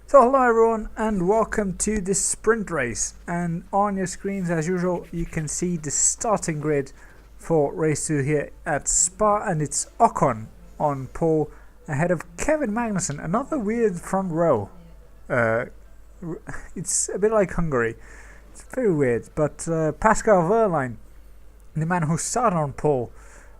So hello everyone and welcome to this sprint race, and on your screens as usual you can see the starting grid for race 2 here at Spa, and it's Ocon on pole ahead of Kevin Magnussen. Another weird front row. It's a bit like Hungary. It's very weird, but Pascal Wehrlein, the man who started on pole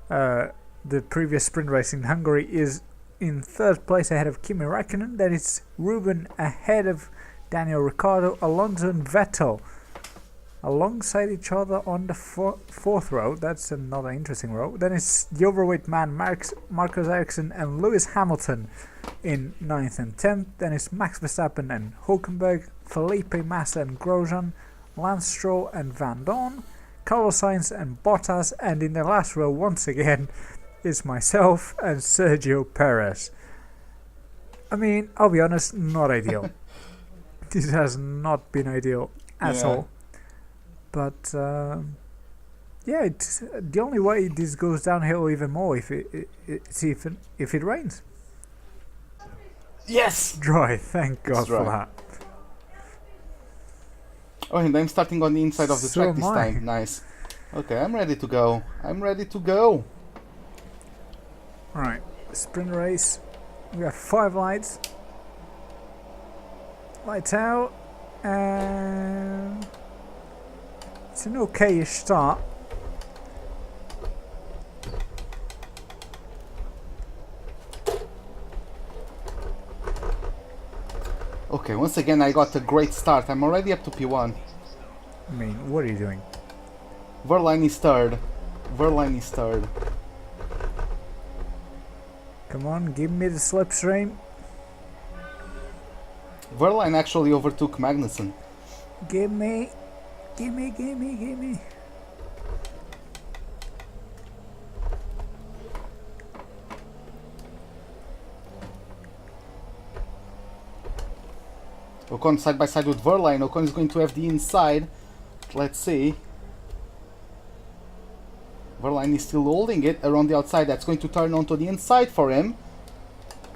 the previous sprint race in Hungary, is in third place ahead of Kimi Räikkönen. Then it's Ruben ahead of Daniel Ricciardo, Alonso and Vettel alongside each other on the fourth row. That's another interesting row. Then it's the overweight man Marcus Ericsson and Lewis Hamilton in 9th and 10th. Then it's Max Verstappen and Hulkenberg, Felipe Massa and Grosjean, Lance Stroll and Van Dorn, Carlos Sainz and Bottas, and in the last row once again is myself and Sergio Perez. I mean, I'll be honest, not ideal. This has not been ideal at all. But yeah, it's the only way this goes downhill even more if it rains. Yes! Dry, thank God for that. Oh, and I'm starting on the inside of the track this time. Nice. Okay, I'm ready to go. Right, sprint race. We have 5 lights. Lights out, and it's an okay-ish start. Okay, once again I got a great start. I'm already up to P1. I mean, what are you doing? Wehrlein is third. Come on, give me the slipstream. Wehrlein actually overtook Magnussen. Give me. Ocon side by side with Wehrlein. Ocon is going to have the inside. Let's see. Wehrlein is still holding it around the outside. That's going to turn onto the inside for him.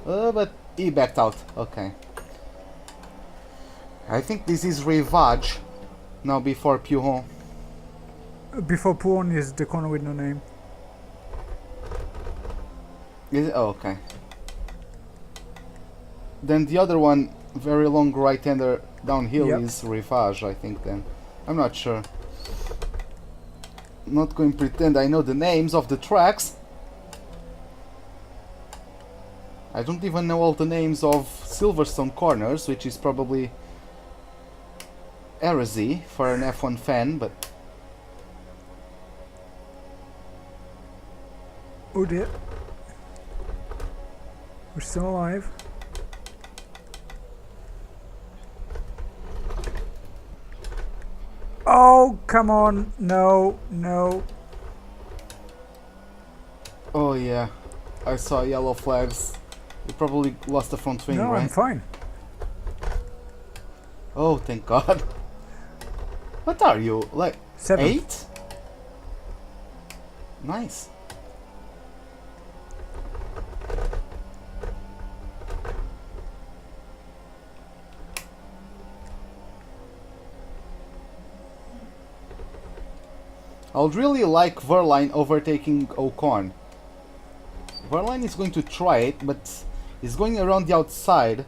But he backed out. Okay. I think this is Rivage. Now before Pujon. Before Pujon is the corner with no name. Is it? Oh, okay. Then the other one, very long right-hander downhill, is Rivage, I think then. I'm not sure. Not going to pretend I know the names of the tracks. I don't even know all the names of Silverstone corners, which is probably heresy for an F1 fan, but... Oh dear. We're still alive. Oh, come on. No. Oh yeah, I saw yellow flags. You probably lost the front wing, no, right? I'm fine. Oh, thank God. What are you, like 7? 8? Nice. I would really like Wehrlein overtaking Ocon. Wehrlein is going to try it, but he's going around the outside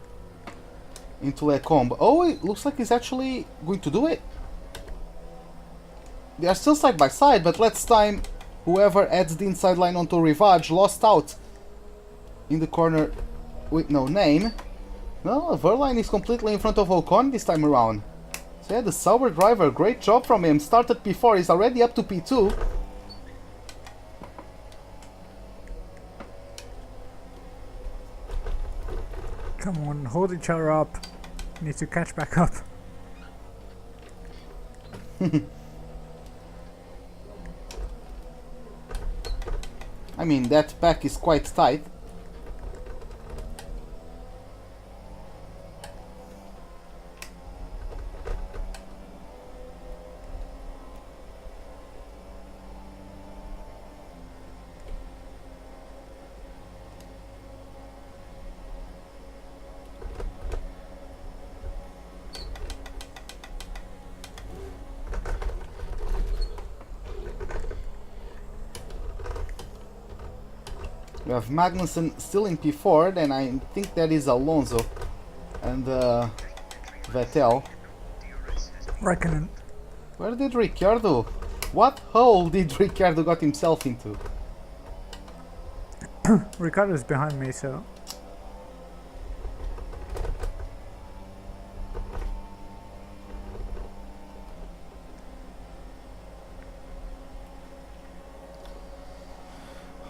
into Lecombe. Oh, it looks like he's actually going to do it. They are still side by side, but last time whoever adds the inside line onto Rivage lost out in the corner with no name. No, Wehrlein is completely in front of Ocon this time around. So yeah, the Sauber driver, great job from him. Started P4, he's already up to P2. Come on, hold each other up. Need to catch back up. I mean, that pack is quite tight. We have Magnussen still in P4, then I think that is Alonso and Vettel. Reckoning. Where did Ricciardo? What hole did Ricciardo got himself into? Ricardo's behind me, so.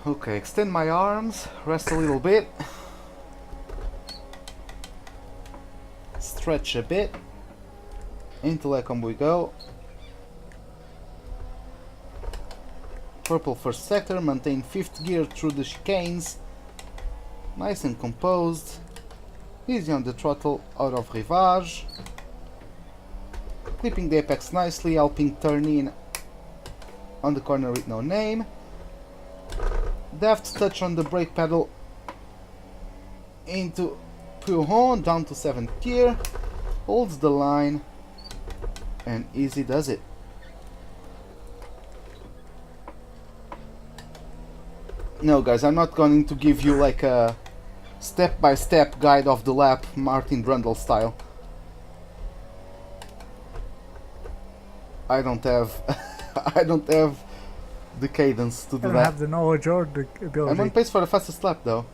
Okay, extend my arms, rest a little bit, stretch a bit, into Lecom we go. Purple first sector, maintain 5th gear through the chicanes, nice and composed, easy on the throttle out of rivage, clipping the apex nicely, helping turn in on the corner with no name. Deft touch on the brake pedal into Pujon, down to 7th gear, holds the line, and easy does it. No guys, I'm not going to give you like a step-by-step guide of the lap, Martin Brundle style. I don't have I don't have the cadence to do I don't that. have the knowledge or the ability. I'm on pace for the fastest lap though.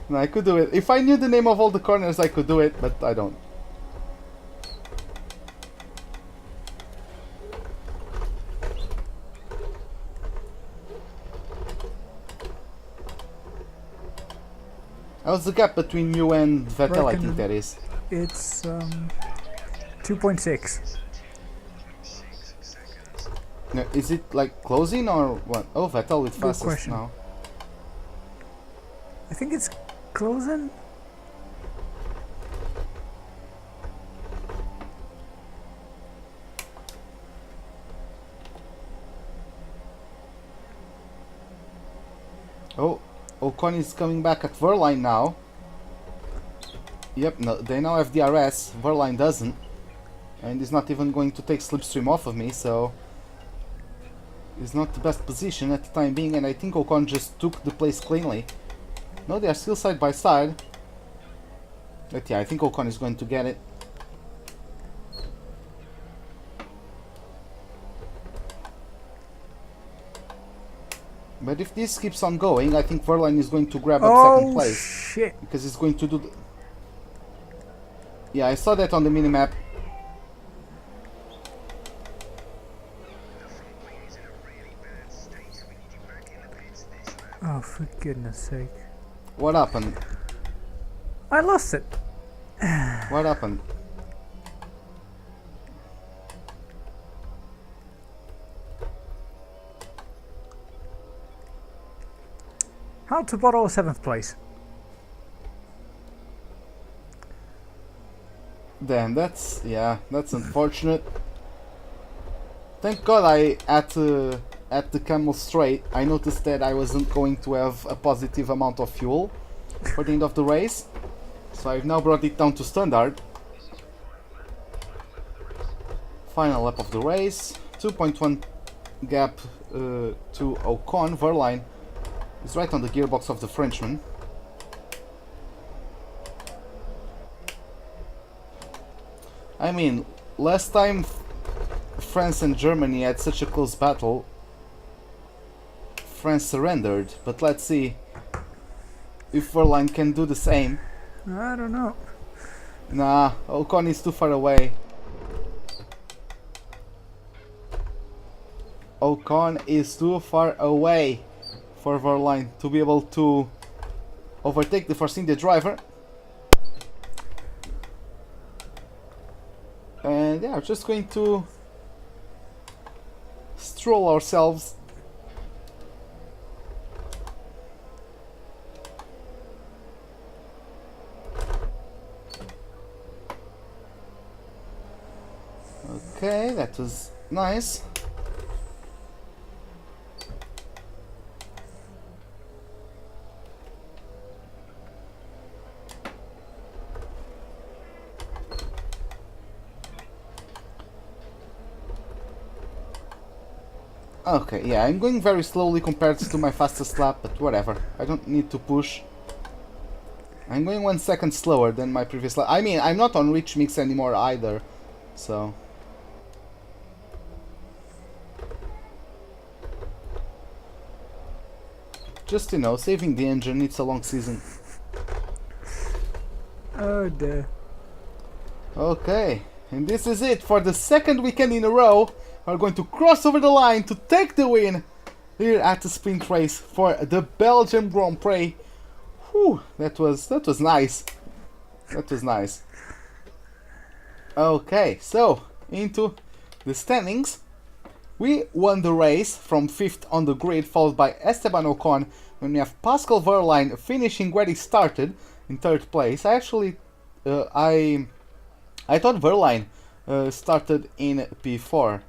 No, I could do it. If I knew the name of all the corners I could do it, but I don't. How's the gap between you and Vettel? I think that is. It's 2.6. No, is it like closing or what? Oh, Vettel with Good fastest question. now. I think it's closing. Oh, Ocon is coming back at Wehrlein now. Yep, no, they now have DRS. Wehrlein doesn't. And he's not even going to take slipstream off of me, so it's not the best position at the time being, and I think Ocon just took the place cleanly. No, they are still side by side. But yeah, I think Ocon is going to get it. But if this keeps on going, I think Wehrlein is going to grab up second Oh place. shit! Because he's going to do the... Yeah, I saw that on the minimap. Oh, for goodness sake! What happened? I lost it. What happened? How to bottle 7th place? Damn, that's... yeah, that's unfortunate. Thank God I, at the Camel Straight, I noticed that I wasn't going to have a positive amount of fuel for the end of the race. So I've now brought it down to standard. Final lap of the race. 2.1 gap to Ocon. Wehrlein is right on the gearbox of the Frenchman. I mean, last time France and Germany had such a close battle, France surrendered, but let's see if Wehrlein can do the same. I don't know. Nah, Ocon is too far away. Ocon is too far away for Wehrlein to be able to overtake the Force India driver. And yeah, we're just going to stroll ourselves. Okay, that was nice. Okay, yeah, I'm going very slowly compared to my fastest lap, but whatever. I don't need to push. I'm going 1 second slower than my previous lap. I mean, I'm not on rich mix anymore either, so... Just, you know, saving the engine, it's a long season. Oh dear. Okay, and this is it. For the second weekend in a row, we're going to cross over the line to take the win here at the sprint race for the Belgium Grand Prix. Whew, that was nice. That was nice. Okay, so into the standings. We won the race from 5th on the grid, followed by Esteban Ocon. Then we have Pascal Wehrlein finishing where he started in 3rd place. I actually, I thought Wehrlein started in P4.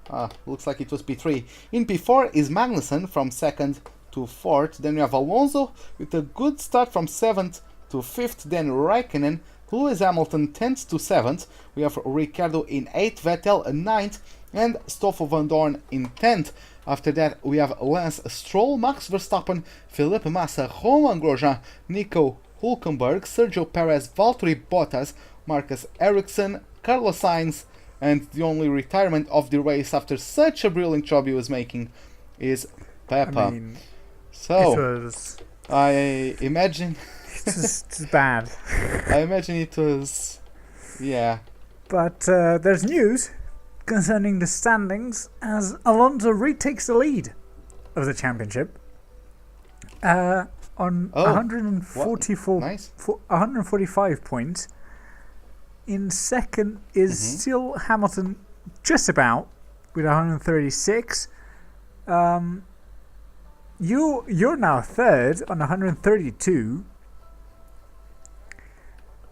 Looks like it was P3. In P4 is Magnussen from 2nd to 4th. Then we have Alonso with a good start from 7th to 5th. Then Raikkonen, Lewis Hamilton 10th to 7th. We have Ricciardo in 8th, Vettel 9th, and Stoffel van Dorn in 10th. After that we have Lance Stroll, Max Verstappen, Felipe Massa, Romain Grosjean, Nico Hülkenberg, Sergio Perez, Valtteri Bottas, Marcus Ericsson, Carlos Sainz, and the only retirement of the race after such a brilliant job he was making is Peppa. I mean, so I imagine it's bad. I imagine it was, yeah. But there's news concerning the standings as Alonso retakes the lead of the championship on 144, nice. 145 points. In second is still Hamilton, just about, with 136. You're now third on 132.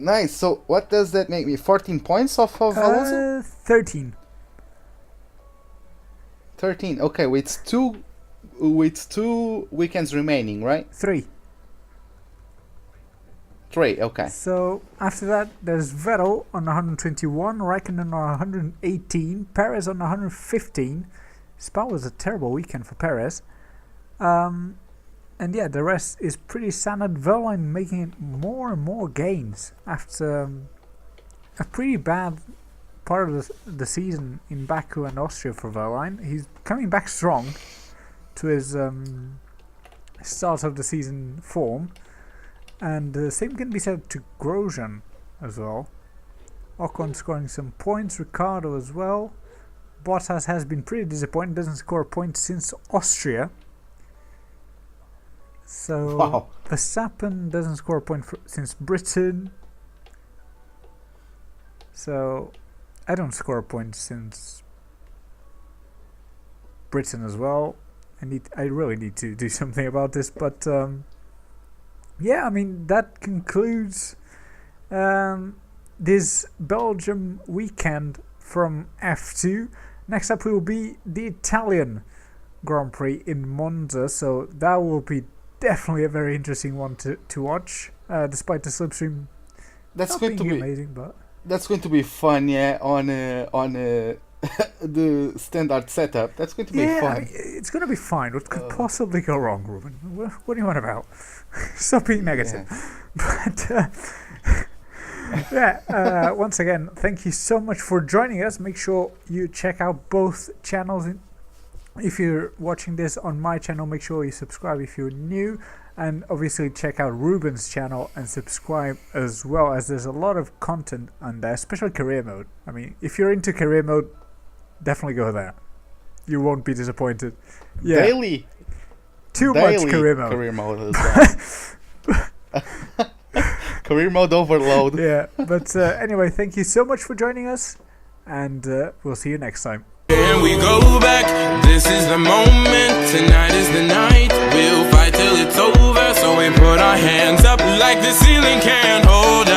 Nice. So what does that make me? 14 points off of Alonso? 13. 13. Okay, with two weekends remaining, right? 3. 3. Okay. So after that, there's Vettel on 121, Raikkonen on 118, Perez on 115. Spa was a terrible weekend for Perez. And yeah, the rest is pretty standard. Wehrlein making more and more gains after a pretty bad part of the season in Baku and Austria for Wehrlein. He's coming back strong to his start of the season form. And the same can be said to Grosjean as well. Ocon scoring some points, Ricciardo as well. Bottas has been pretty disappointing, doesn't score a point since Austria. So wow. Verstappen doesn't score a point since Britain. So I don't score a point since Britain as well. I really need to do something about this, but yeah, I mean that concludes this Belgium weekend from F2. Next up will be the Italian Grand Prix in Monza, so that will be definitely a very interesting one to watch, despite the slipstream that's not going to being be amazing, but that's going to be fun, yeah, on the standard setup. That's going to be fun. I mean, it's going to be fine. What could possibly go wrong, Ruben? What do you want about? Stop being negative. Yeah. But yeah, once again, thank you so much for joining us. Make sure you check out both channels. If you're watching this on my channel, make sure you subscribe if you're new, and obviously check out Ruben's channel and subscribe as well, as there's a lot of content on there, especially career mode. I mean, if you're into career mode, definitely go there. You won't be disappointed. Yeah. Daily much career mode. Career mode as well. Career mode overload. Yeah, but anyway, thank you so much for joining us, and we'll see you next time. And we go back, this is the moment, tonight is the night, we'll fight till it's over, so we put our hands up like the ceiling can't hold